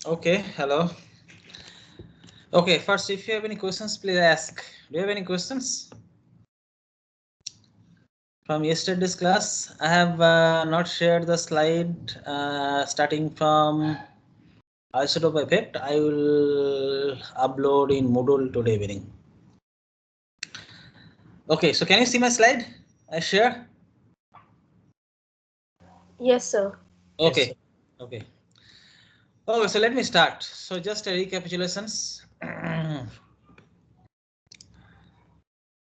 Okay, hello. Okay, first, if you have any questions, please ask. Do you have any questions? From yesterday's class, I have not shared the slide starting from isotope effect. I will upload in Moodle today evening. Okay, so can you see my slide? I share. Yes, sir. Okay. Yes, Okay. Okay, so let me start. So just a recapitulations.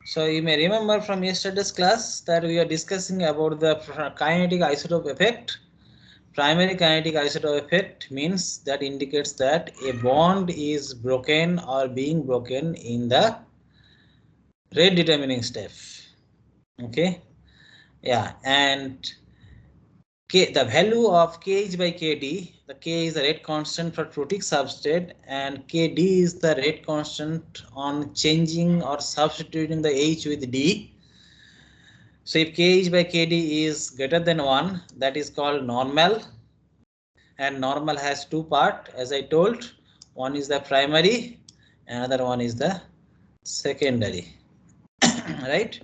So you may remember from yesterday's class that we are discussing about the kinetic isotope effect. Primary kinetic isotope effect means that indicates that a bond is broken or being broken in the rate determining step. Okay. Yeah, and the value of Kh by Kd, the K is the rate constant for protic substrate and Kd is the rate constant on changing or substituting the H with D. So if Kh by Kd is greater than 1, that is called normal, and normal has two parts as I told. One is the primary, another one is the secondary, right?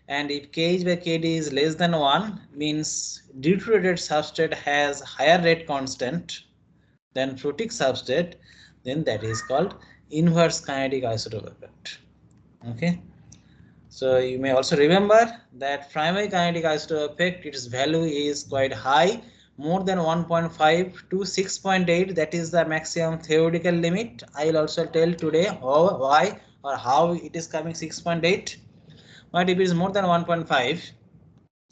And if Kh by Kd is less than 1, means deuterated substrate has higher rate constant than protic substrate, then that is called inverse kinetic isotope effect. Okay. So you may also remember that primary kinetic isotope effect, its value is quite high, more than 1.5 to 6.8. That is the maximum theoretical limit. I will also tell today how, why, or how it is coming 6.8. But if it is more than 1.5,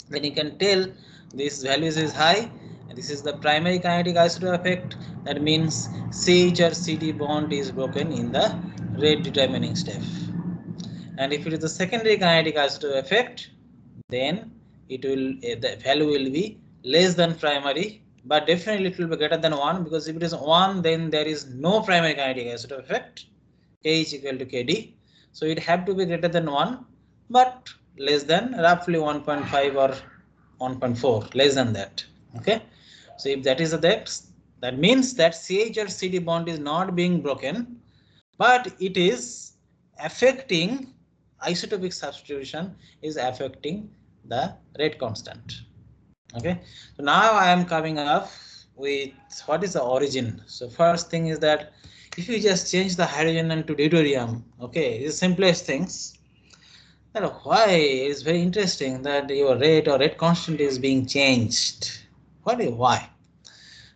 then you can tell this values is high. This is the primary kinetic isotope effect. That means CH or CD bond is broken in the rate determining step. And if it is the secondary kinetic isotope effect, then it will the value will be less than primary, but definitely it will be greater than 1, because if it is 1, then there is no primary kinetic isotope effect. K is equal to Kd, so it have to be greater than 1, but less than roughly 1.5 or 1.4, less than that. Okay, so if that is the that means that CH or CD bond is not being broken, but it is affecting isotopic substitution, is affecting the rate constant. Okay, so now I am coming up with what is the origin. So first thing is that if you just change the hydrogen into deuterium, okay, it's the simplest things. Then why it is very interesting that your rate or rate constant is being changed. Why?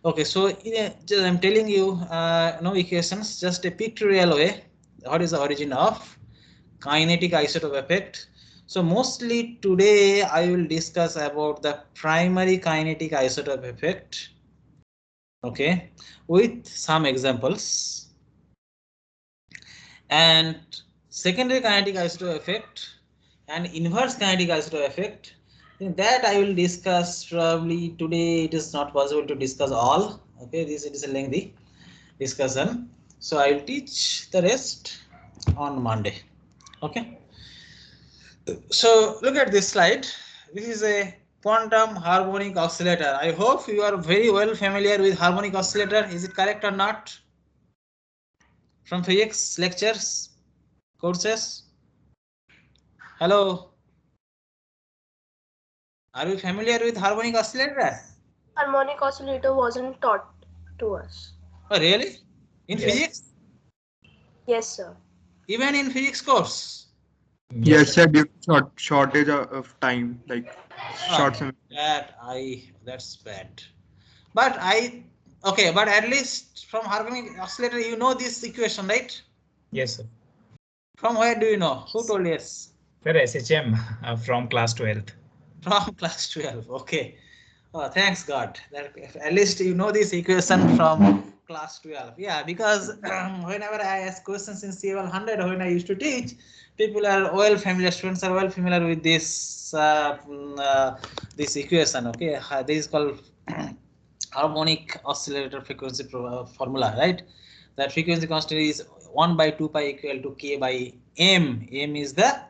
Okay, so I'm telling you no equations, just a pictorial way. What is the origin of kinetic isotope effect? So mostly today I will discuss about the primary kinetic isotope effect. Okay, with some examples, and secondary kinetic isotope effect and inverse kinetic isotope effect. In that I will discuss probably today. It is not possible to discuss all. Okay, this it is a lengthy discussion. So I will teach the rest on Monday. Okay. So look at this slide. This is a quantum harmonic oscillator. I hope you are very well familiar with harmonic oscillator. Is it correct or not? From physics lectures, courses. Hello. Are you familiar with harmonic oscillator? Harmonic oscillator wasn't taught to us. Oh, really? In yes, physics? Yes, sir. Even in physics course? yes, Yes, sir. Due to shortage of time, like Oh, short semester. that's bad. But okay, but at least from harmonic oscillator, you know this equation, right? yes, sir. From where do you know? Who told us? Sir, SHM from class 12th. From class 12. Okay. Oh, thanks God. That at least you know this equation from class 12. Yeah, because whenever I ask questions in CL 100, when I used to teach, people are well familiar, students are well familiar with this equation. Okay, this is called harmonic oscillator frequency formula, right? That frequency constant is 1 by 2 pi equal to k by m. M is the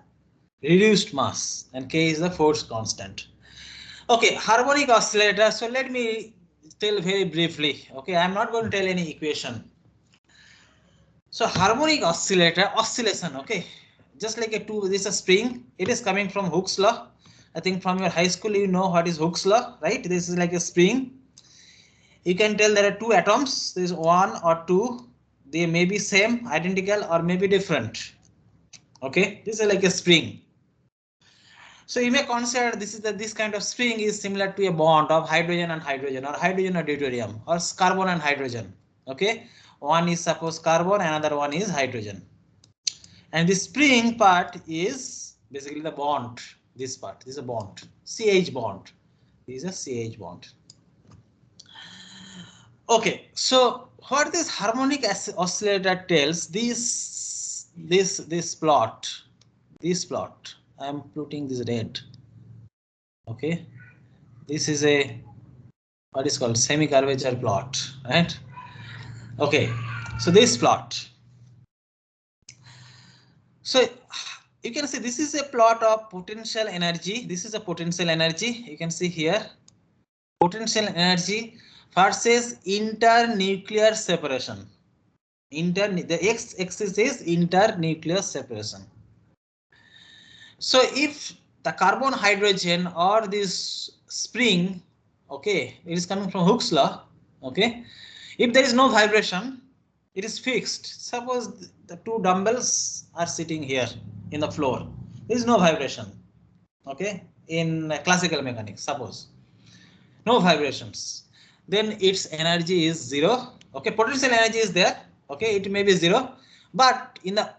reduced mass and k is the force constant. Okay, harmonic oscillator. So let me tell very briefly. Okay, I'm not going to tell any equation. So harmonic oscillator, oscillation. Okay, just like this is a spring. It is coming from Hooke's law. I think from your high school you know what is Hooke's law, right? This is like a spring. You can tell there are two atoms. There is one or two. They may be same, identical, or maybe different. Okay, this is like a spring. So you may consider this kind of spring is similar to a bond of hydrogen and hydrogen, or hydrogen or deuterium, or carbon and hydrogen. Okay, one is suppose carbon, another one is hydrogen, and the spring part is basically the bond. This part, this is a bond, CH bond. This is a CH bond. Okay, so what this harmonic oscillator tells, this plot, I am putting this red. Okay, this is a what is called semi-curvature plot, right? Okay, so this plot. So you can see this is a plot of potential energy. This is a potential energy. You can see here potential energy versus internuclear separation. The x-axis is internuclear separation. So if the carbon hydrogen or this spring, okay, it is coming from Hooke's law. Okay, if there is no vibration, it is fixed. Suppose the two dumbbells are sitting here in the floor. There is no vibration. Okay, in classical mechanics, suppose no vibrations, then its energy is 0. Okay, potential energy is there. Okay, it may be 0, but in the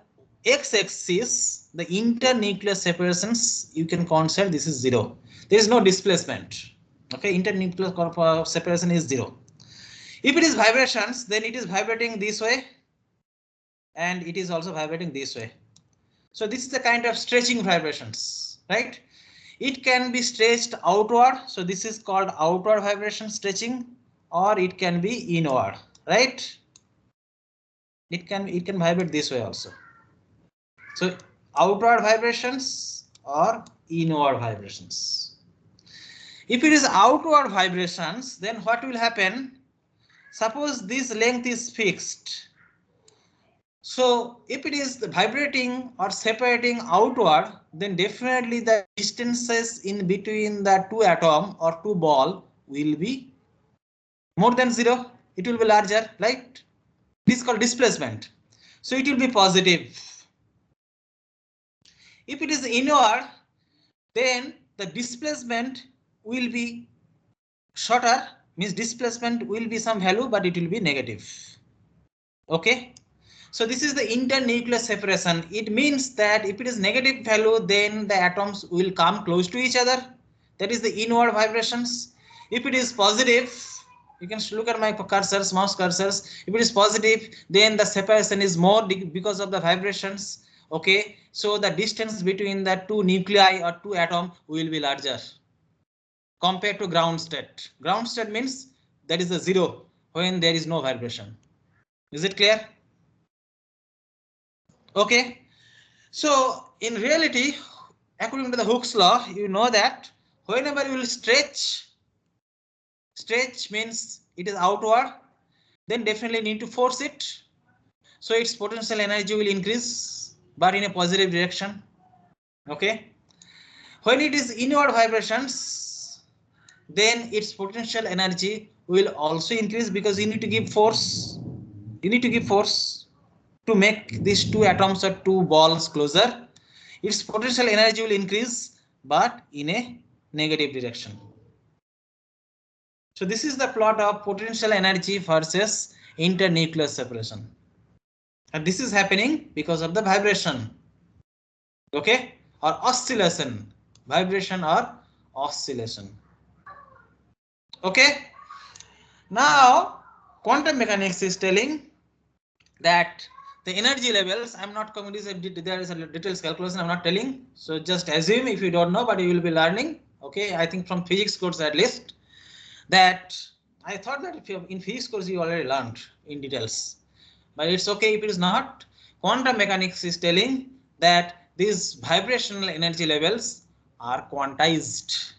x-axis, the internuclear separations, you can consider this is 0. There is no displacement. Okay, internuclear separation is 0. If it is vibrations, then it is vibrating this way, and it is also vibrating this way. So this is the kind of stretching vibrations, right? It can be stretched outward, so this is called outward vibration stretching, or it can be inward, right? It can vibrate this way also. So outward vibrations or inward vibrations. If it is outward vibrations, then what will happen? Suppose this length is fixed. So if it is vibrating or separating outward, then definitely the distances in between the two atom or two ball will be more than 0. It will be larger, right? This is called displacement. So it will be positive. If it is inward, then the displacement will be shorter, means displacement will be some value, but it will be negative. Okay. So this is the internuclear separation. It means that if it is negative value, then the atoms will come close to each other. That is the inward vibrations. If it is positive, you can look at my cursors, mouse cursors. If it is positive, then the separation is more because of the vibrations. Okay, so the distance between the two nuclei or two atoms will be larger compared to ground state. Ground state means that is the 0 when there is no vibration. Is it clear? Okay, so in reality, according to the Hooke's law, you know that whenever you will stretch means it is outward, then definitely need to force it. So its potential energy will increase, but in a positive direction. Okay, when it is inward vibrations, then its potential energy will also increase because you need to give force. You need to give force to make these two atoms or two balls closer. Its potential energy will increase, but in a negative direction. So this is the plot of potential energy versus internuclear separation. And this is happening because of the vibration. Okay, or oscillation, vibration or oscillation. Okay, now quantum mechanics is telling that the energy levels, I'm not coming to this, there is a details calculation, I'm not telling. So just assume if you don't know, but you will be learning. Okay, I think from physics course at least, that I thought that if you in physics course you already learned in details. but it's okay if it is not. Quantum mechanics is telling that these vibrational energy levels are quantized.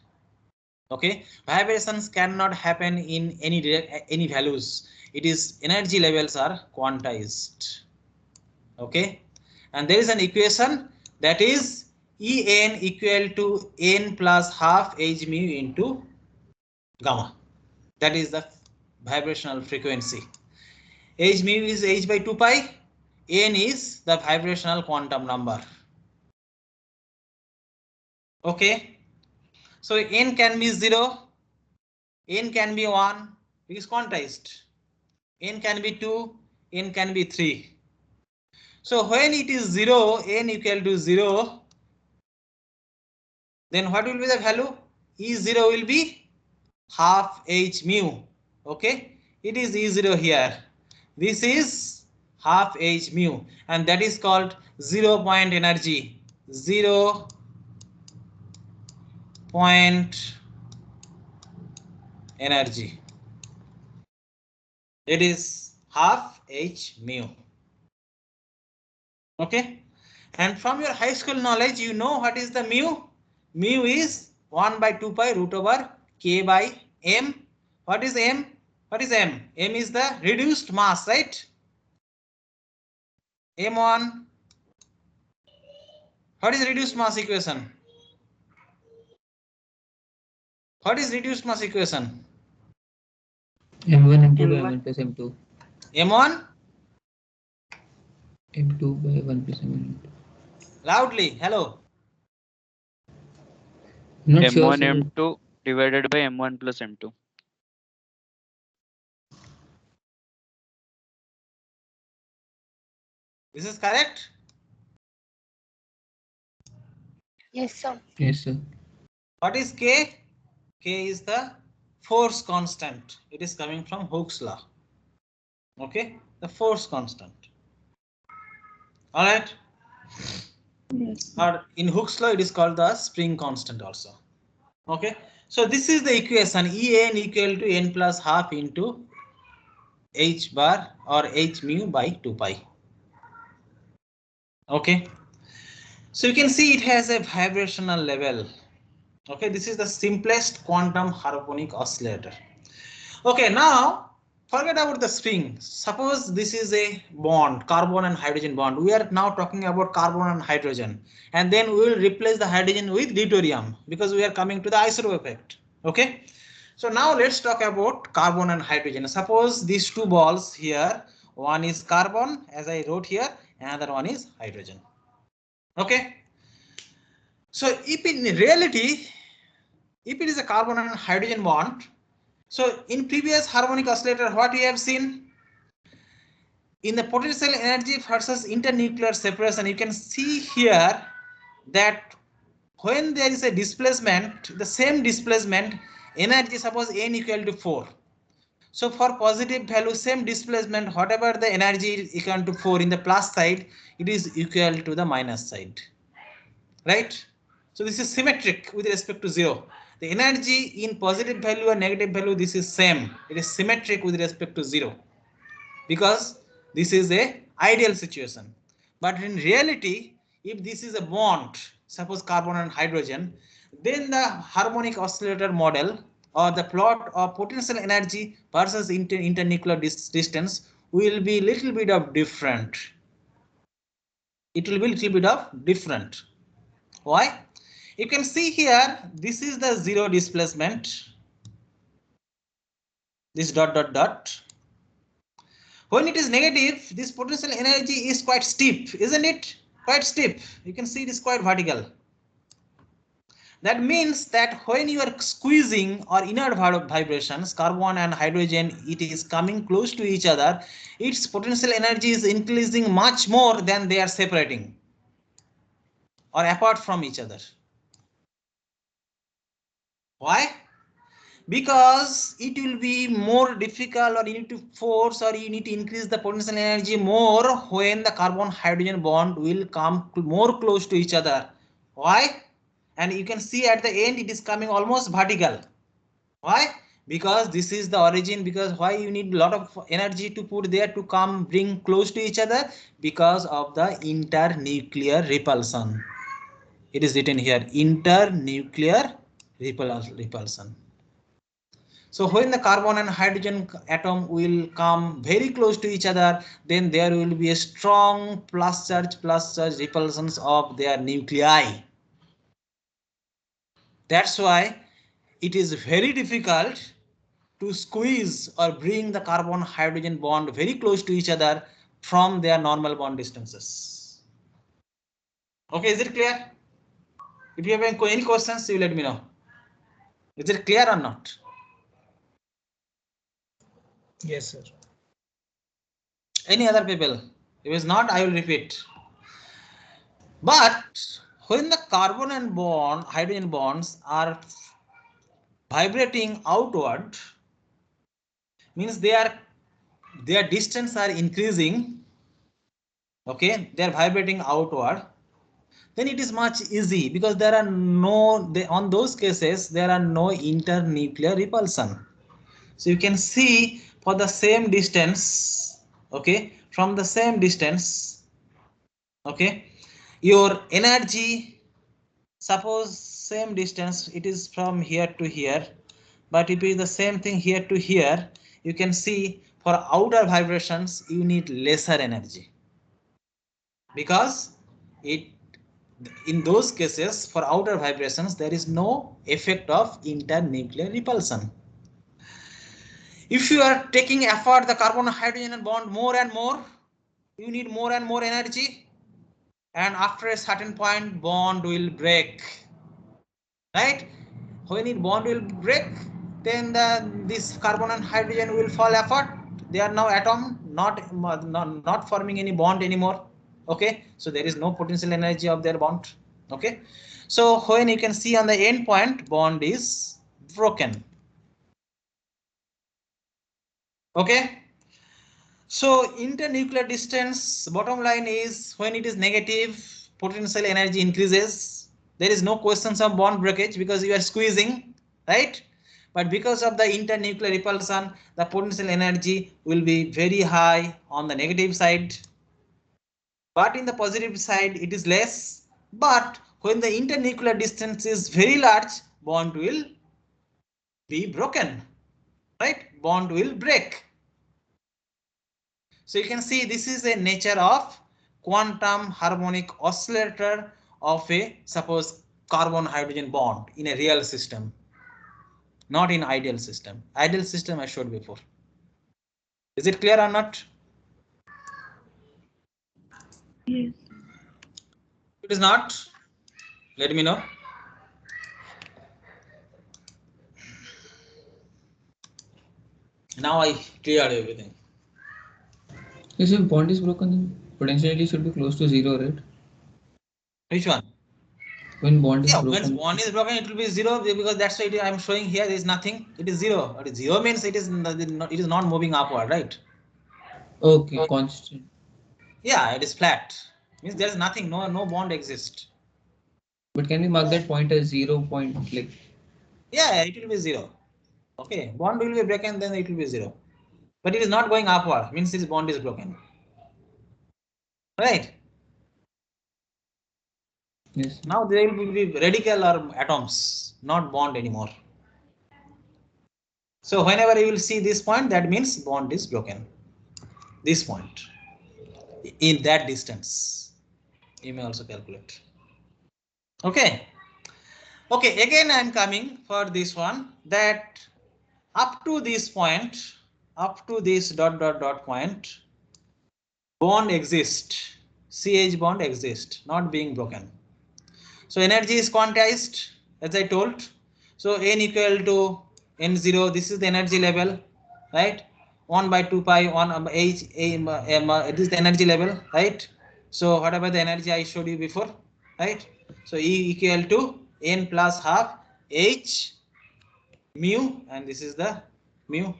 Okay, vibrations cannot happen in any values. It is energy levels are quantized. Okay, and there is an equation that is En equal to n plus half h mu into gamma. That is the vibrational frequency. H mu is h by 2 pi. N is the vibrational quantum number. Okay, so n can be 0, n can be 1, it is quantized. N can be 2, n can be 3. So when it is 0, n equal to 0, then what will be the value? E0 will be half h mu. Okay, it is E0 here. This is half h mu, and that is called 0 point energy. 0 point energy. It is half h mu. Okay, and from your high school knowledge, you know what is the mu? Mu is 1 by 2 pi root over k by m. What is m? What is m? M is the reduced mass, right? M1. What is reduced mass equation? What is reduced mass equation? M1 M2 by 1 plus M2. M1? M2 by 1 plus M1. Loudly, hello. Not M1 sure, sir. M2 divided by M1 plus M2. This is correct? Yes, sir. Yes, sir. What is K? K is the force constant. It is coming from Hooke's law. Okay, the force constant. All right. Yes. Or in Hooke's law, it is called the spring constant also. Okay, so this is the equation En equal to n plus half into h bar or h mu by 2 pi. Okay, so you can see it has a vibrational level. Okay, this is the simplest quantum harmonic oscillator. Okay, now forget about the spring. Suppose this is a bond, carbon and hydrogen bond. We are now talking about carbon and hydrogen, and then we will replace the hydrogen with deuterium because we are coming to the isotope effect. Okay, so now let's talk about carbon and hydrogen. Suppose these two balls here, one is carbon as I wrote here, another one is hydrogen. Okay, so if in reality, if it is a carbon and hydrogen bond, so in previous harmonic oscillator, what we have seen in the potential energy versus internuclear separation, you can see here that when there is a displacement, the same displacement energy, suppose n equal to 4. So for positive value, same displacement, whatever the energy is equal to 4 in the plus side, it is equal to the minus side, right? So this is symmetric with respect to 0. The energy in positive value or negative value, this is same. It is symmetric with respect to 0 because this is a ideal situation. But in reality, if this is a bond, suppose carbon and hydrogen, then the harmonic oscillator model or the plot of potential energy versus internuclear distance will be little bit of different. It will be little bit of different. Why? You can see here, this is the 0 displacement. This dot dot dot. When it is negative, this potential energy is quite steep, isn't it? Quite steep. You can see it is quite vertical. That means that when you are squeezing or inner vibrations, carbon and hydrogen, it is coming close to each other. Its potential energy is increasing much more than they are separating or apart from each other. Why? Because it will be more difficult, or you need to force, or you need to increase the potential energy more when the carbon hydrogen bond will come more close to each other. Why? And you can see at the end it is coming almost vertical. Why? because this is the origin. Because why you need a lot of energy to put there to come bring close to each other? Because of the internuclear repulsion. It is written here, internuclear repulsion. So when the carbon and hydrogen atom will come very close to each other, then there will be a strong plus charge repulsions of their nuclei. That's why it is very difficult to squeeze or bring the carbon hydrogen bond very close to each other from their normal bond distances. Okay, is it clear? If you have any questions, you let me know. Is it clear or not? Yes, sir. Any other people? If it's not, I will repeat. But when the carbon and hydrogen bonds are vibrating outward, means their distance are increasing. Okay, they are vibrating outward. Then it is much easy because there are on those cases there are no internuclear repulsion. So you can see for the same distance, okay, from the same distance, okay, your energy, suppose same distance, it is from here to here, but if it is the same thing here to here, you can see for outer vibrations you need lesser energy, because in those cases for outer vibrations there is no effect of internuclear repulsion. If you are taking apart the carbon hydrogen bond more and more, you need more and more energy, and after a certain point bond will break, right? When it bond will break, then this carbon and hydrogen will fall apart. They are now atom, not forming any bond anymore. Okay, so there is no potential energy of their bond. Okay, so when you can see on the end point, bond is broken. Okay, so internuclear distance, bottom line is when it is negative, potential energy increases. There is no questions of bond breakage because you are squeezing, right? But because of the internuclear repulsion, the potential energy will be very high on the negative side. But in the positive side, it is less. But when the internuclear distance is very large, bond will be broken, right? Bond will break. So you can see this is a nature of quantum harmonic oscillator of a suppose carbon hydrogen bond in a real system, not in ideal system. Ideal system I showed before. Is it clear or not? Yes. If it is not, let me know. Now I cleared everything. Yes, if bond is broken, then potentially should be close to zero, right? Which one? When bond is Yeah, broken. when bond is broken, it will be zero because that's why I am showing here. There is nothing. It is zero. But zero means it is not moving upward, right? Okay, constant. Yeah, it is flat. Means there is nothing. No bond exists. But can we mark that point as 0 point? Like, Yeah, it will be zero. Okay, bond will be broken, then it will be zero. But it is not going upward. Means this bond is broken. Right. yes. Now there will be radical or atoms, not bond anymore. So whenever you will see this point, that means bond is broken. This point in that distance, you may also calculate. Okay. Okay. Again, I am coming for this one that up to this point, up to this dot point, bond exists. CH bond exists, not being broken. So energy is quantized as I told. So n equal to n0. This is the energy level, right? 1 by 2 pi 1 h this is the energy level, right? So whatever the energy I showed you before, right? So E equal to n plus half h mu, and this is the mu.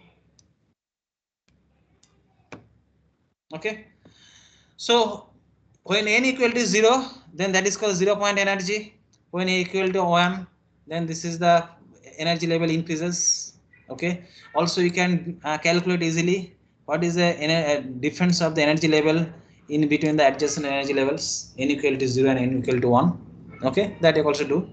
Okay. So when n equal to 0, then that is called 0 point energy. When n equal to 1, then this is the energy level increases. Okay. Also, you can calculate easily what is the difference of the energy level in between the adjacent energy levels, n equal to 0 and n equal to 1. Okay, that you also do.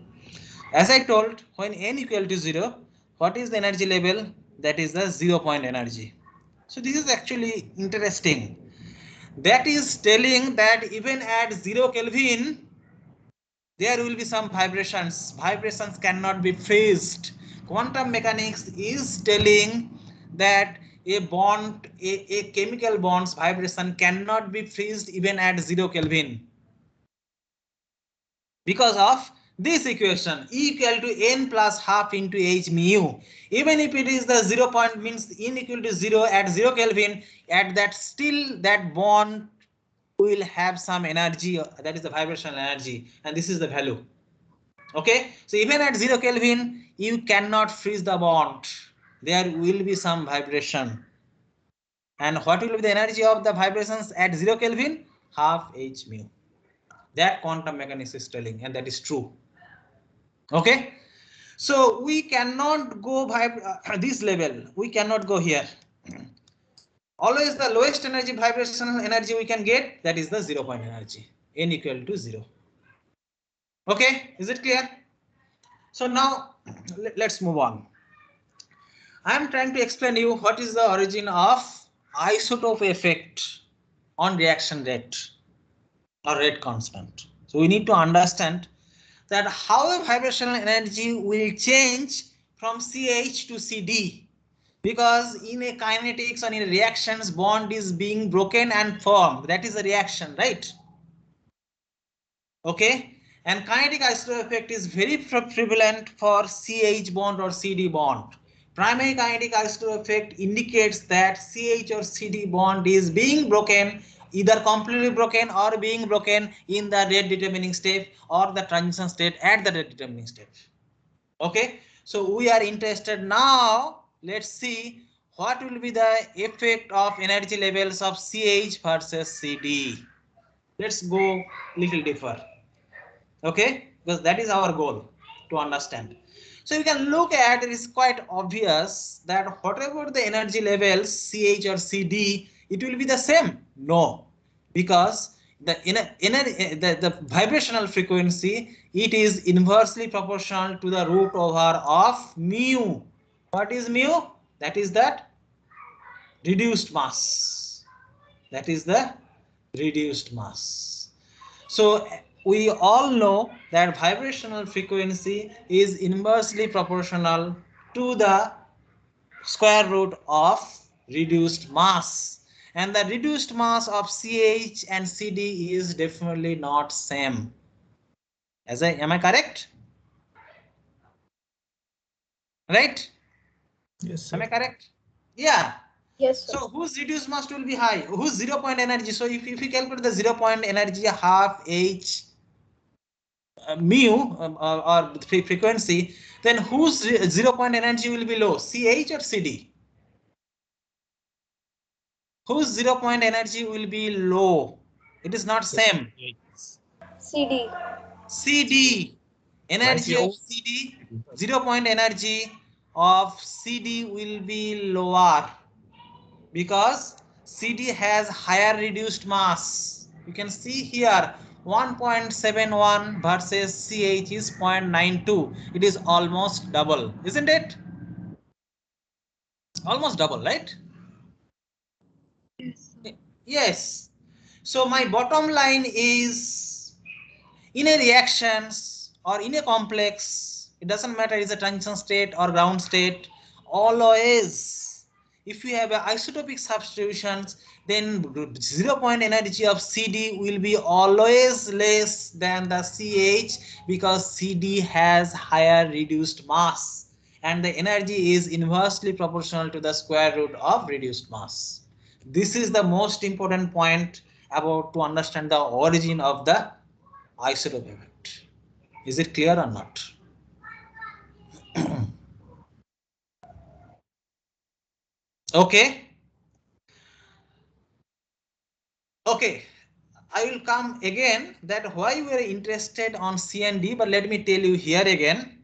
As I told, when n equal to 0, what is the energy level? That is the 0 point energy. So this is actually interesting. That is telling that even at 0 Kelvin, there will be some vibrations. Vibrations cannot be freezed. Quantum mechanics is telling that a bond, a chemical bond's vibration cannot be freezed even at 0 Kelvin. Because of this equation, E equal to n plus half into h mu. Even if it is the 0 point, means n equal to 0 at 0 Kelvin, at that still that bond will have some energy, that is the vibrational energy, and this is the value. Okay, so even at 0 Kelvin, you cannot freeze the bond. There will be some vibration. And what will be the energy of the vibrations at 0 Kelvin? Half h mu. That quantum mechanics is telling, and that is true. Okay, so we cannot go this level. We cannot go here. Always the lowest energy vibrational energy we can get, that is the 0 point energy, n equal to 0. Okay, is it clear? So now let's move on. I am trying to explain you what is the origin of isotope effect on reaction rate or rate constant. So we need to understand that how a vibrational energy will change from CH to CD, because in a kinetics or in reactions, bond is being broken and formed. That is a reaction, right? Okay, and kinetic isotope effect is very prevalent for CH bond or CD bond. Primary kinetic isotope effect indicates that CH or CD bond is being broken, either completely broken or being broken in the rate determining step or the transition state at the rate determining step. Okay, so we are interested now. Let's see what will be the effect of energy levels of CH versus CD. Let's go little deeper. Okay, because that is our goal to understand. So you can look at, it is quite obvious that whatever the energy levels CH or CD, it will be the same. No, because the vibrational frequency, it is inversely proportional to the root over of mu. What is mu? That is that reduced mass. That is the reduced mass. So we all know that vibrational frequency is inversely proportional to the square root of reduced mass, and the reduced mass of CH and CD is definitely not same. Am I correct? Right? Yes, sir. Am I correct? Yeah. Yes, sir. So whose reduced mass will be high? Whose 0 point energy? So if you calculate the 0 point energy, half h mu or frequency, then whose 0 point energy will be low, CH or CD? Whose 0 point energy will be low? It is not same. CD. CD, energy of CD, 0 point energy of CD will be lower because CD has higher reduced mass. You can see here 1.71 versus CH is 0.92. It is almost double, isn't it? Almost double, right? Yes. Yes. So my bottom line is, in a reactions or in a complex, it doesn't matter is a transition state or ground state, always if you have isotopic substitutions, then 0 point energy of CD will be always less than the CH, because CD has higher reduced mass and the energy is inversely proportional to the square root of reduced mass. This is the most important point about to understand the origin of the isotope effect. Is it clear or not? Okay. Okay. I will come again that why we are interested on C and D, but let me tell you here again,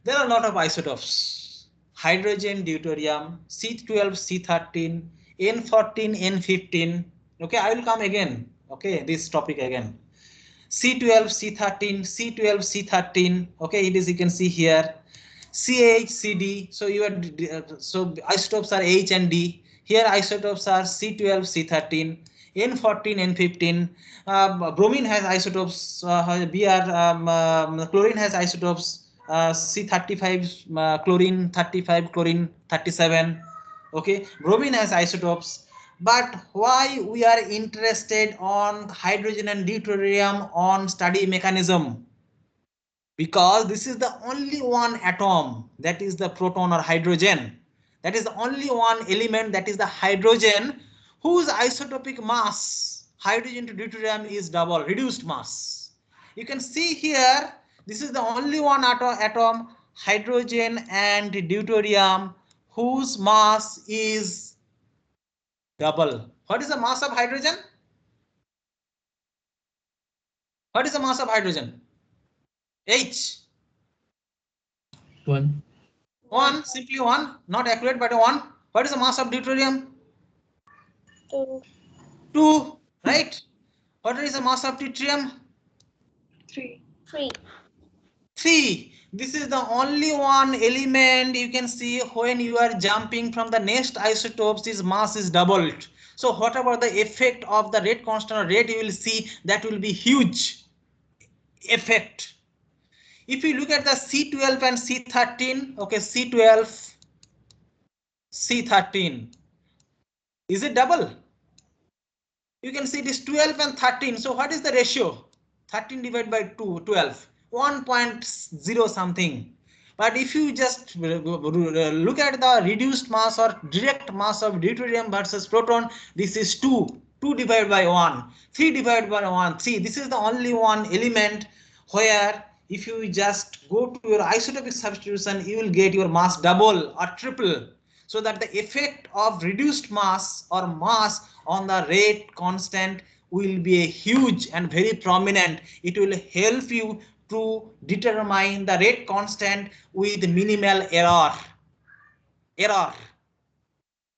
there are a lot of isotopes. hydrogen deuterium, C12, C13, N14, N15. Okay, I will come again. Okay, this topic again. C12, C13, C12, C13. Okay, it is, you can see here. CH, CD. So so isotopes are H and D. Here isotopes are C12, C13, N14, N15. Bromine has isotopes. Chlorine has isotopes. C35 chlorine, 35 chlorine, 37. Okay, bromine has isotopes. But why we are interested on hydrogen and deuterium on study mechanism? Because this is the only one atom that is the proton or hydrogen. That is the only one element that is the hydrogen whose isotopic mass, hydrogen to deuterium, is double, reduced mass. You can see here, this is the only one atom, hydrogen and deuterium, whose mass is double. What is the mass of hydrogen? What is the mass of hydrogen? H. 1. 1, simply 1, not accurate, but 1. What is the mass of deuterium? 2. 2, right? What is the mass of deuterium? 3. 3. 3. This is the only one element you can see when you are jumping from the next isotopes, this mass is doubled. So what about the effect of the rate constant or rate? You will see that will be huge effect. If you look at the C12 and C13, okay, C12, C13, is it double? You can see it is 12 and 13. So what is the ratio? 13 divided by 2, 12, 1.0 something. But if you just look at the reduced mass or direct mass of deuterium versus proton, this is 2. 2 divided by 1, 3 divided by 1, 3. This is the only one element where if you just go to your isotopic substitution, you will get your mass double or triple. So that the effect of reduced mass or mass on the rate constant will be a huge and very prominent. It will help you to determine the rate constant with minimal error.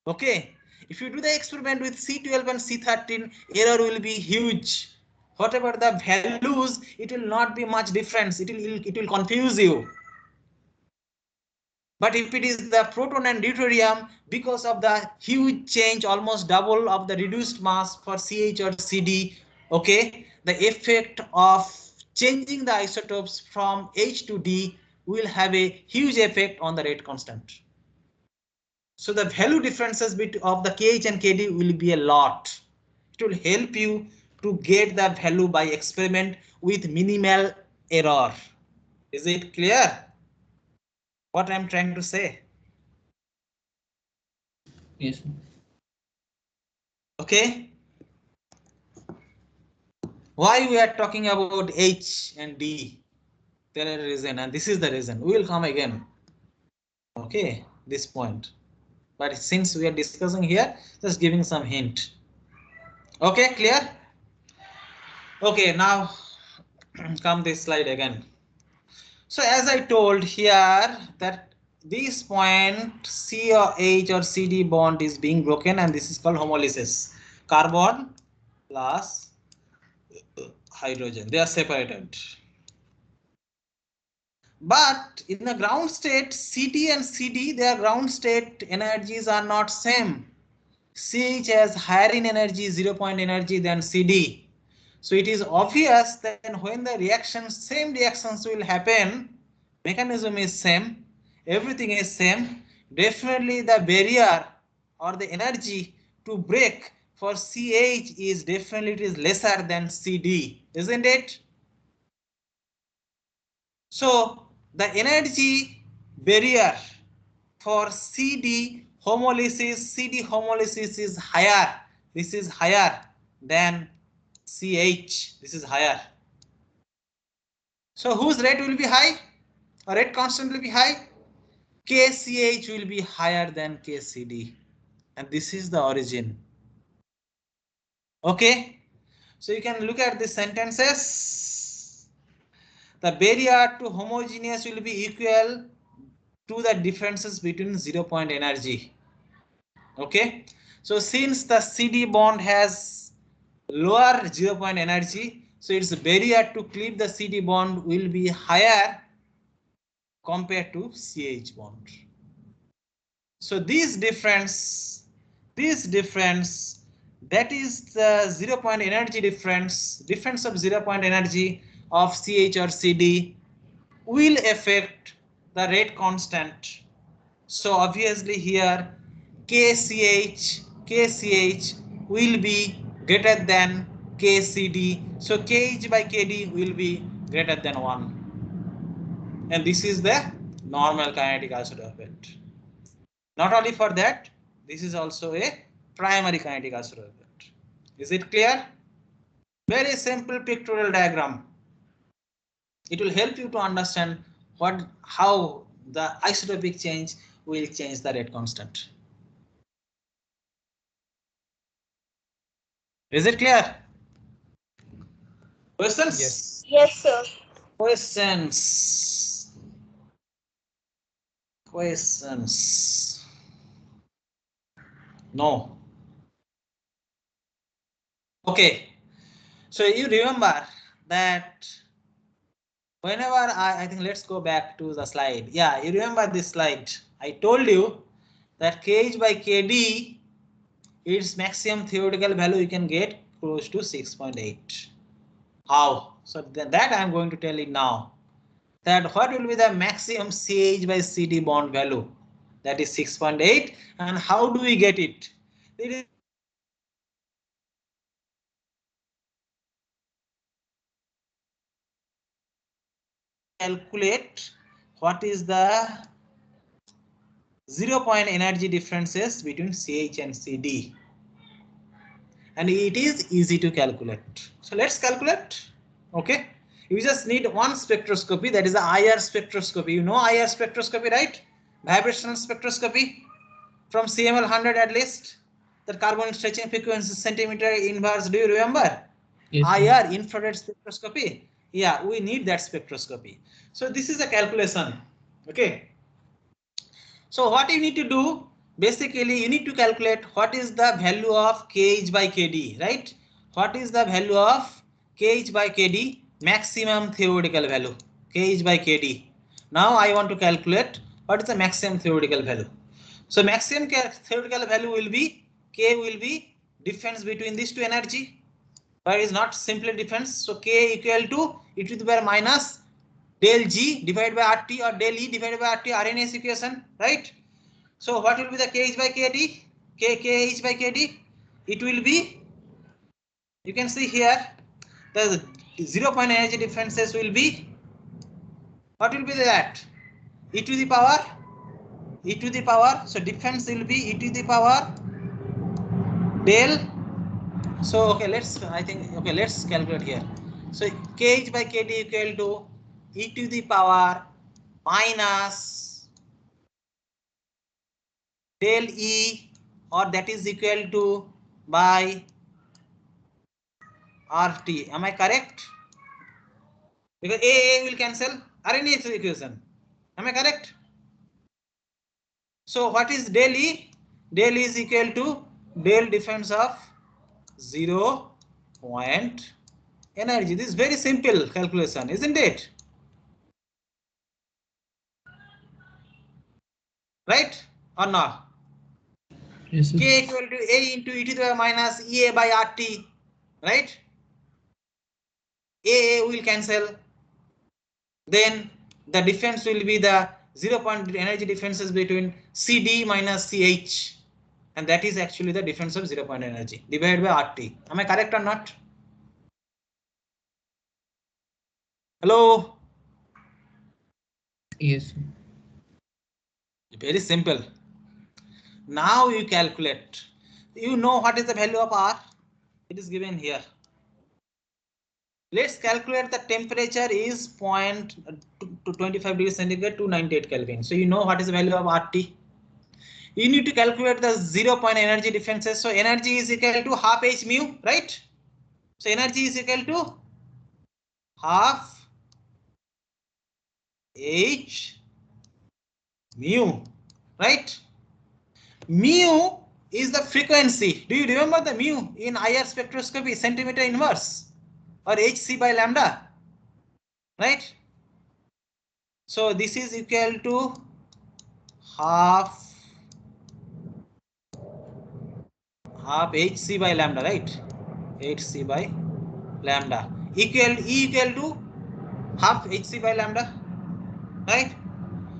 Okay, if you do the experiment with C12 and C13, error will be huge. Whatever the values, it will not be much difference. It will confuse you. But if it is the proton and deuterium, because of the huge change, almost double of the reduced mass for CH or CD, okay, the effect of changing the isotopes from H to D will have a huge effect on the rate constant. So the value differences of the KH and KD will be a lot. It will help you to get the value by experiment with minimal error. Is it clear what I'm trying to say? Yes, sir. Okay. Why we are talking about H and D? There is a reason, and this is the reason. We will come again. Okay, this point. But since we are discussing here, just giving some hint. Okay, clear? Okay, now come this slide again. So as I told here that this point C or H or CD bond is being broken, and this is called homolysis. Carbon plus hydrogen, they are separated. But in the ground state, CD and CD, their ground state energies are not same. CH has higher in energy, 0 point energy than CD. So it is obvious that when the reactions, same reactions will happen, mechanism is same, everything is same, definitely the barrier or the energy to break for CH is definitely, it is lesser than CD, isn't it? So the energy barrier for CD homolysis is higher. This is higher than CH. This is higher. So whose rate will be high? Or rate constant will be high? KCH will be higher than KCD. And this is the origin. Okay. So you can look at the sentences. The barrier to homogeneous will be equal to the differences between 0 point energy. Okay, so since the CD bond has lower 0 point energy, so its barrier to cleave the CD bond will be higher compared to CH bond. So this difference, that is the 0 point energy difference of 0 point energy of CH or CD will affect the rate constant. So obviously here KCH will be greater than KCD. So KH by KD will be greater than 1. And this is the normal kinetic isotope effect. Not only for that, this is also a primary kinetic isotope effect. Is it clear? Very simple pictorial diagram. It will help you to understand how the isotopic change will change the rate constant. Is it clear? Questions? Yes. Yes, sir. Questions. No. Okay. So you remember that whenever I think let's go back to the slide. Yeah, you remember this slide. I told you that KH by KD, its maximum theoretical value you can get close to 6.8. How? So that I am going to tell you now. That what will be the maximum CH by CD bond value? That is 6.8. And how do we get it? It is calculate what is the 0 point energy differences between CH and CD. And it is easy to calculate. So let's calculate. Okay. You just need one spectroscopy, that is the IR spectroscopy. You know IR spectroscopy, right? Vibrational spectroscopy from CML 100 at least. The carbon stretching frequency centimeter inverse. Do you remember? Yes, sir. IR, infrared spectroscopy. Yeah, we need that spectroscopy. So this is a calculation. Okay. So what you need to do, basically you need to calculate what is the value of KH by KD, right? What is the value of KH by KD? Maximum theoretical value, KH by KD. Now I want to calculate what is the maximum theoretical value. So maximum theoretical value will be, K will be difference between these two energy, but it is not simply difference. So K equal to e to the power minus del G divided by RT or del E divided by RT, RNS equation, right? So what will be the KH by KD? KH by KD? It will be, you can see here, the 0 point energy differences will be, what will be that? E to the power, so difference will be e to the power del. So okay, let's calculate here. So KH by KD equal to e to the power minus del E, or that is equal to by RT. Am I correct? Because A will cancel RNA equation. Am I correct? So what is del E? Del E is equal to del difference of 0 point energy. This is very simple calculation, isn't it? Right or not? Yes, sir. K equal to A into e to the power minus EA by RT, right? A will cancel. Then the difference will be the 0 point energy differences between CD minus CH, and that is actually the difference of 0 point energy divided by RT. Am I correct or not? Hello? Yes, sir. Very simple. Now you calculate. You know what is the value of R? It is given here. Let's calculate the temperature is 25 degrees centigrade to 98 Kelvin. So you know what is the value of RT. You need to calculate the 0 point energy differences. So energy is equal to half H mu, right? So energy is equal to half H mu, right? Mu is the frequency. Do you remember the mu in IR spectroscopy, centimeter inverse or hc by lambda, right? So this is equal to half hc by lambda, right? hc by lambda equal to half hc by lambda, right?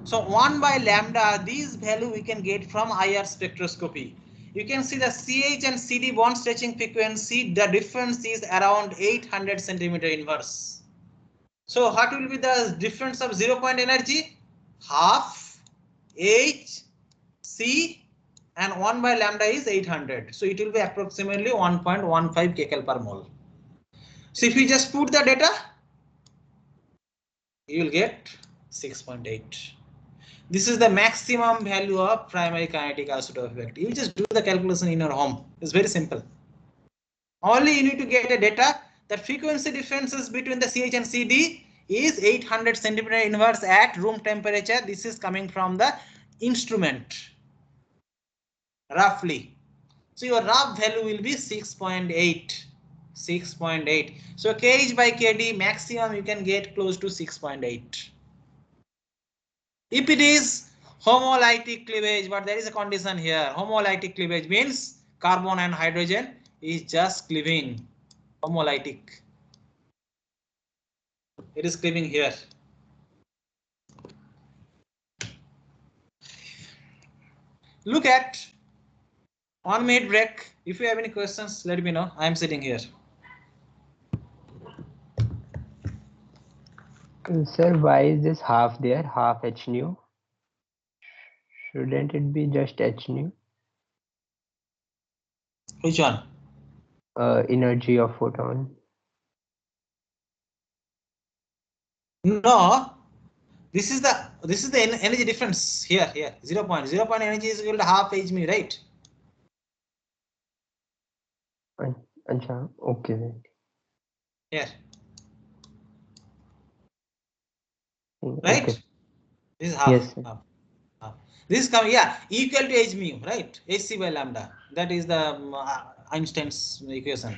So 1 by lambda, these value we can get from IR spectroscopy. You can see the CH and CD bond stretching frequency, the difference is around 800 centimeter inverse. So what will be the difference of 0 point energy? Half H C and 1 by lambda is 800. So it will be approximately 1.15 kcal per mole. So if you just put the data, you will get 6.8. This is the maximum value of primary kinetic isotope effect. You just do the calculation in your home. It's very simple. Only you need to get a data that frequency differences between the CH and CD is 800 centimeter inverse at room temperature. This is coming from the instrument, roughly. So your rough value will be 6.8. 6.8. So kH by KD maximum you can get close to 6.8. If it is homolytic cleavage, but there is a condition here. Homolytic cleavage means carbon and hydrogen is just cleaving. Homolytic. It is cleaving here. Look at 1 minute break. If you have any questions, let me know. I am sitting here. Sir, why is this half there, half h nu? Shouldn't it be just h nu? Which one? Energy of photon. No. This is the energy difference here. 0 point. 0 point energy is equal to half h mu, right? Acha, okay then. Here. Right? Okay. This is half. Yes, sir. Half. This is coming, yeah, equal to h mu, right? hc by lambda. That is the Einstein's equation.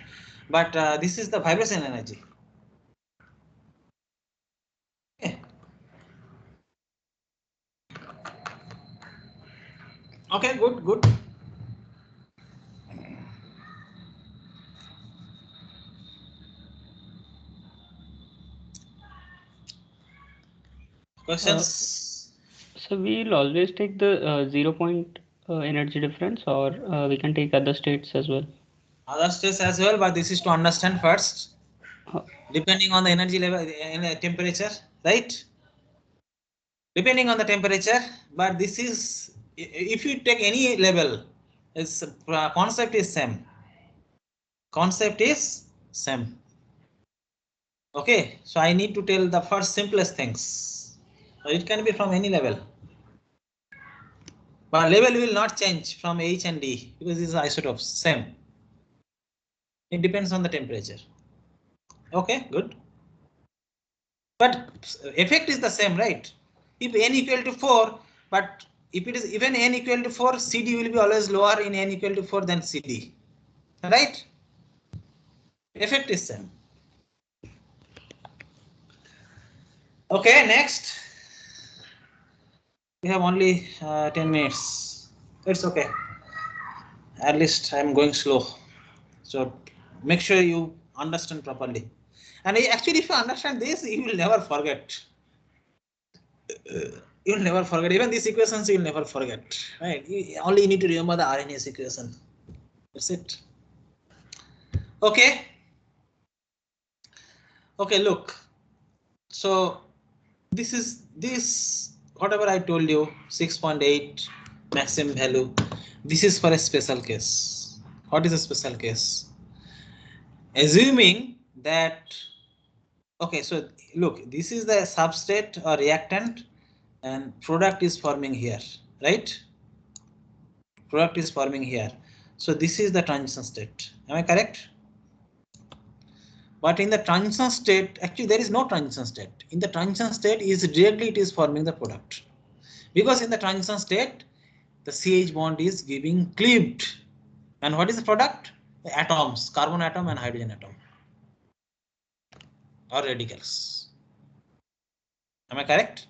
But this is the vibration energy. Okay. Okay, good. Questions? So we'll always take the 0 point energy difference, or we can take other states as well. Other states as well, but this is to understand first. Uh, Depending on the energy level and temperature, right? Depending on the temperature, but this is, if you take any level, its concept is same. Concept is same. Okay, so I need to tell the first simplest things. It can be from any level, but level will not change from H and D because these are isotopes, same. It depends on the temperature. Okay, good. But effect is the same, right? If n equal to 4, but if it is even n equal to 4, CD will be always lower in n equal to 4 than CD, right? Effect is same. Okay, next. We have only 10 minutes. It's okay. At least I'm going slow. So make sure you understand properly. And actually, if you understand this, you will never forget. You will never forget. Even these equations, you will never forget. Right? You only need to remember the RNS equation. That's it. Okay. Okay, look. So this whatever I told you, 6.8 maximum value. This is for a special case. What is a special case? Assuming that, okay, so look, this is the substrate or reactant and product is forming here, right? Product is forming here. So this is the transition state. Am I correct? But in the transition state, actually there is no transition state. In the transition state is directly it is forming the product. Because in the transition state, the CH bond is giving cleaved. And what is the product? The atoms, carbon atom and hydrogen atom, or radicals. Am I correct?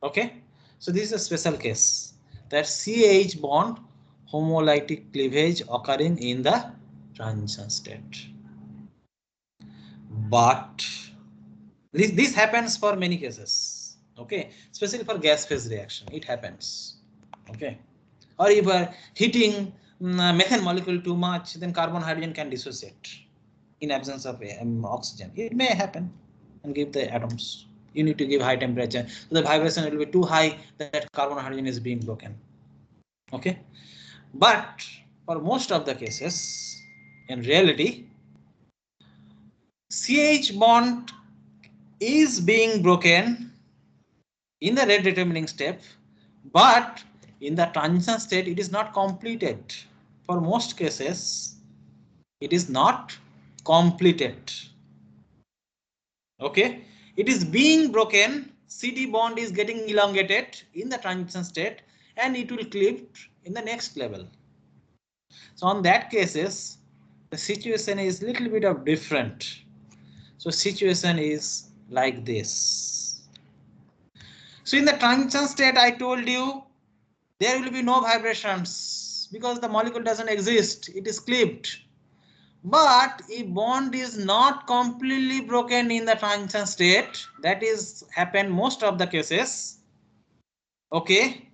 Okay. So this is a special case, that CH bond homolytic cleavage occurring in the transition state. But this happens for many cases. Okay, especially for gas phase reaction, it happens. Okay, or if you are heating methane molecule too much, then carbon hydrogen can dissociate in absence of oxygen. It may happen and give the atoms. You need to give high temperature, so the vibration will be too high that carbon hydrogen is being broken. Okay, but for most of the cases, in reality, CH bond is being broken in the rate determining step, but in the transition state it is not completed. For most cases, it is not completed. Okay, it is being broken. CD bond is getting elongated in the transition state, and it will cleave in the next level. So on that cases, the situation is little bit of different. So situation is like this. So in the transition state, I told you there will be no vibrations because the molecule doesn't exist. It is cleaved. But if bond is not completely broken in the transition state, that is happen most of the cases. Okay,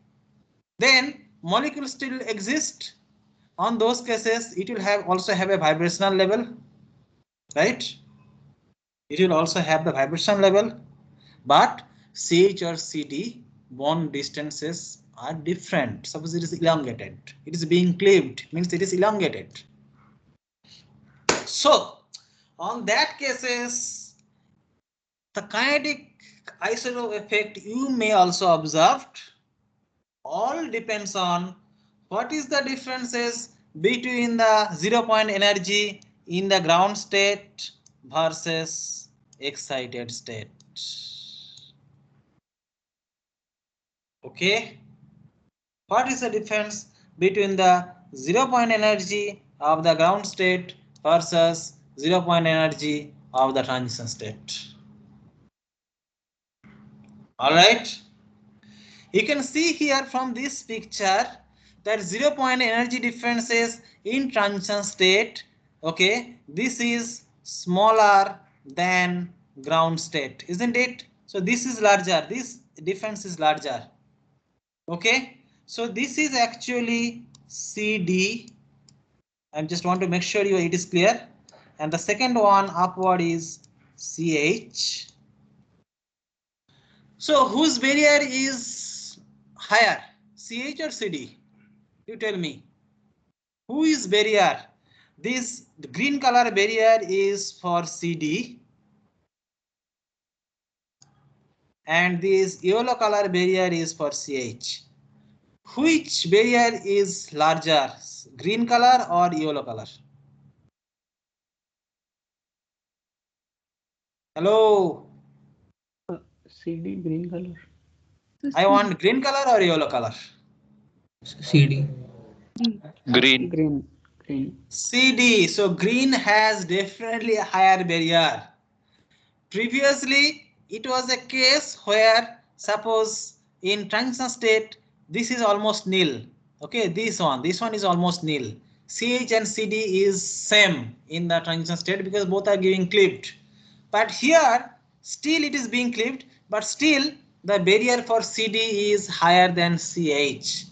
then molecule still exist. On those cases, it will also have a vibrational level, right? It will also have the vibration level, but CH or CD bond distances are different. Suppose it is elongated, it is being cleaved, means it is elongated. So on that cases, the kinetic isotope effect you may also observe. All depends on what is the differences between the 0 point energy in the ground state versus excited state. Okay, what is the difference between the 0 point energy of the ground state versus 0 point energy of the transition state? All right, you can see here from this picture that 0 point energy differences in transition state. Okay, this is smaller than ground state, isn't it? So this is larger, this difference is larger. Okay, so this is actually CD. I just want to make sure it is clear. And the second one upward is CH. So whose barrier is higher, CH or CD? You tell me. Who is barrier? This green color barrier is for CD. And this yellow color barrier is for CH. Which barrier is larger, green color or yellow color? Hello. CD green color. I want green color or yellow color? CD. Green. Green. CD. So green has definitely a higher barrier. Previously, it was a case where suppose in transition state, this is almost nil. Okay, this one is almost nil. CH and CD is same in the transition state because both are giving cleaved. But here still it is being cleaved, but still the barrier for CD is higher than CH.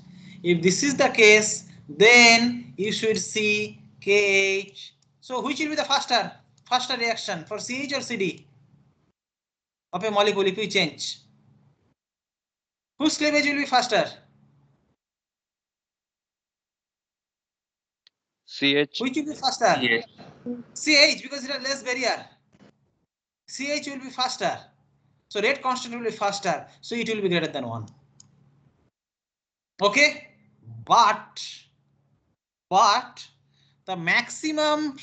If this is the case, then you should see KH. So which will be the faster reaction for CH or CD of a molecule if we change? Whose cleavage will be faster? CH. Which will be faster? Yes. CH, because it has less barrier. CH will be faster. So rate constant will be faster. So it will be greater than 1. Okay. But the maximum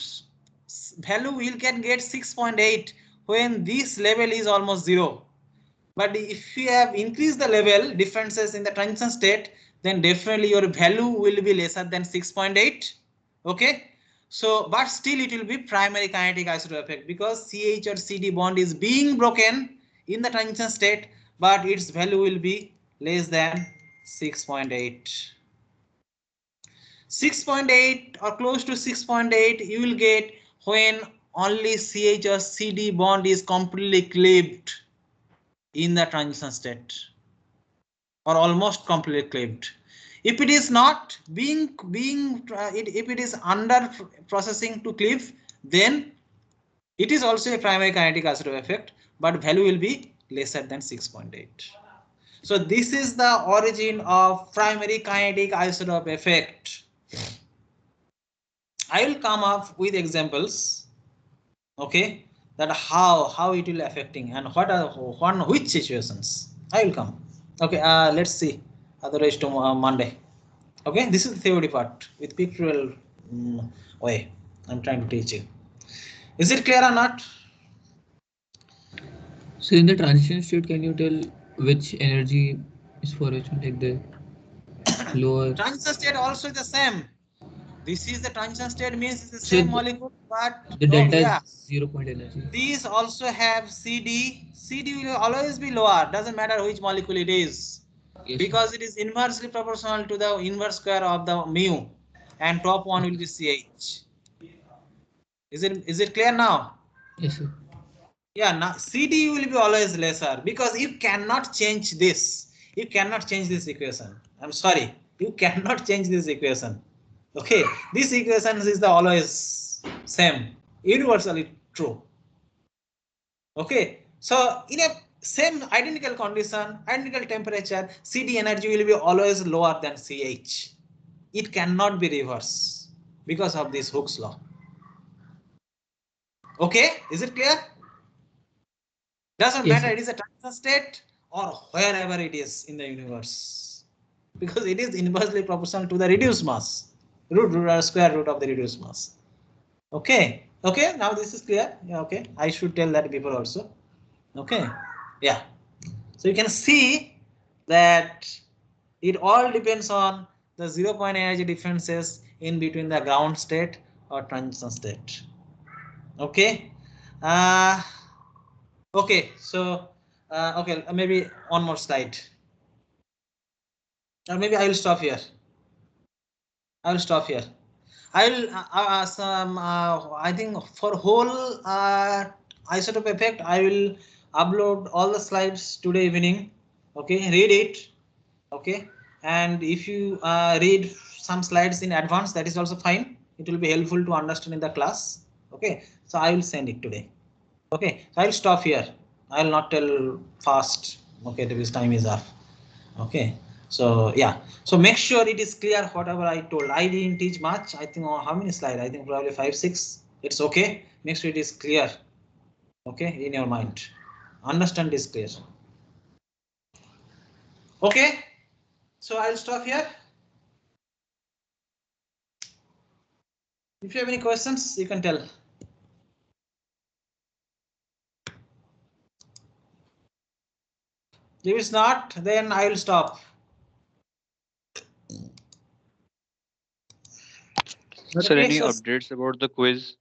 value we can get 6.8 when this level is almost 0. But if you have increased the level differences in the transition state, then definitely your value will be lesser than 6.8. Okay. So, but still it will be primary kinetic isotope effect because CH or CD bond is being broken in the transition state, but its value will be less than 6.8. 6.8 or close to 6.8 you will get when only CH or CD bond is completely cleaved in the transition state or almost completely cleaved. If it is not if it is under processing to cleave, then it is also a primary kinetic isotope effect, but value will be lesser than 6.8. So this is the origin of primary kinetic isotope effect. I will come up with examples, okay, that how it will affecting and which situations. I will come. Okay, let's see. Otherwise to Monday. Okay, this is the theory part with pictorial way. I'm trying to teach you. Is it clear or not? So in the transition state, can you tell which energy is for which one, like the lower? Transition state also the same. This is the transition state means it's the So same molecule, but the delta yeah. is 0 point energy. These also have CD. CD will always be lower. Doesn't matter which molecule it is, Yes, because it is inversely proportional to the inverse square of the mu, and top one will be CH. Is it clear now? yes, sir. Yeah. Now CD will be always lesser because you cannot change this. You cannot change this equation. I'm sorry. You cannot change this equation. Okay. This equation is the always same, universally true. Okay, so in a same identical condition, identical temperature, CD energy will be always lower than CH. It cannot be reversed because of this Hooke's law. Okay, is it clear? Doesn't Yes, matter sir. it is a transition state or wherever it is in the universe, because it is inversely proportional to the reduced mass, square root of the reduced mass. Okay, okay, now this is clear. Yeah, okay, I should tell that before also. Okay, yeah. So you can see that it all depends on the 0 point energy differences in between the ground state or transition state. Okay. Okay. So okay, maybe one more slide. Or maybe I will stop here. I will stop here. I will I think for whole isotope effect I will upload all the slides today evening. Okay, read it. Okay, and if you read some slides in advance, that is also fine. It will be helpful to understand in the class. Okay, so I will send it today. Okay, so I'll stop here. I will not tell fast. Okay, this time is up. Okay, so yeah, so make sure it is clear whatever I told. I didn't teach much. I think how many slides? I think probably 5, 6. It's okay. Make sure it is clear. Okay, in your mind. Understand this clear. Okay, so I'll stop here. If you have any questions, you can tell. If it's not, then I will stop. Sir, Okay, any so updates about the quiz?